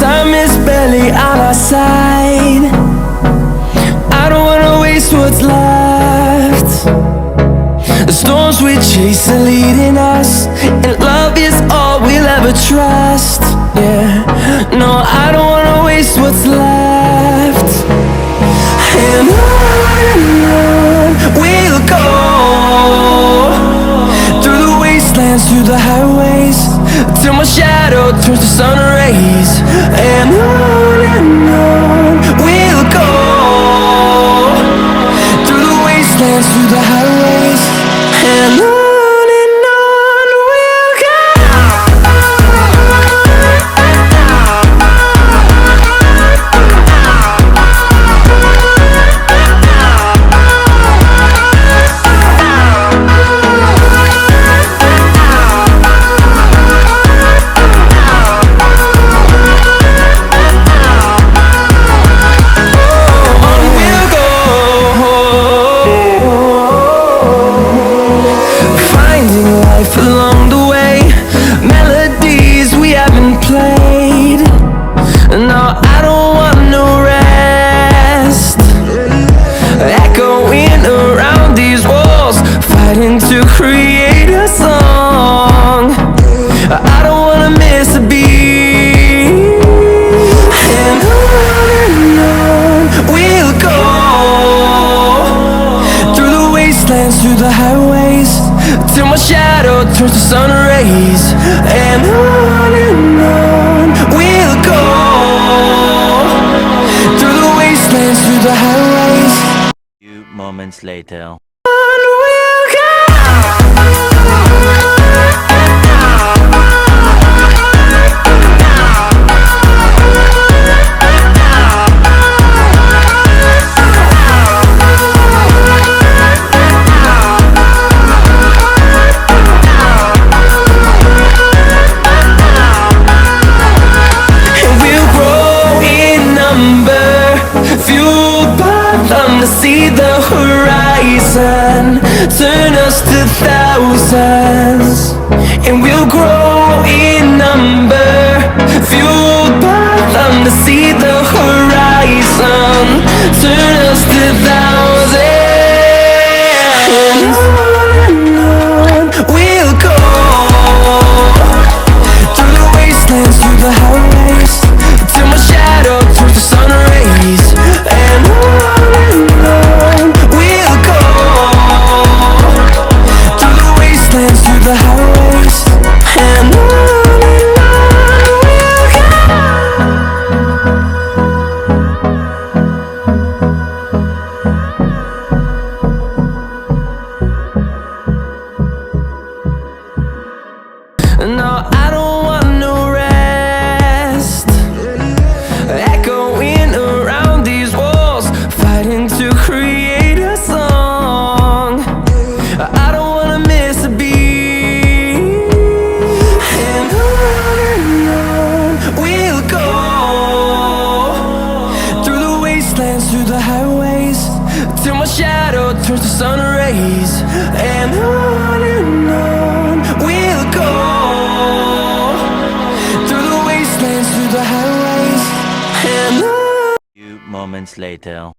Time is barely on our side. I don't wanna waste what's left. The storms we chase are leading us, and love is all we'll ever trust. Yeah, no, I don't wanna waste what's left. And on we'll go, through the wastelands, through the highways, till my shadow turns to sun rays. And on we'll go, through the wastelands, through the highways, and on we'll go. Along the way, melodies we haven't played. No, I don't want no rest. Echoing around these walls, fighting to create a song. I don't wanna miss a beat. And on we'll go, through the wastelands, through the highways, till my shadow turns to sun rays. And on we'll go, through the wastelands, through the highways. Few moments later. On we'll go. To see the horizon, turn us to thousands, and we'll grow in number, fueled by them. To see the horizon, turn us to thousands, and on we'll go, through the wastelands, through the highways, till my shadow turns to sun rays. And on we'll go, through the wastelands, through the highways, and on we'll go. No, I don't want no rest. Echoing around these walls, fighting to create a song. I don't wanna miss a beat. And on we'll go, through the wastelands, through the highways, till my shadow turns to sun rays. And on we'll go, through the wastelands, through the highways, and on. Few moments later.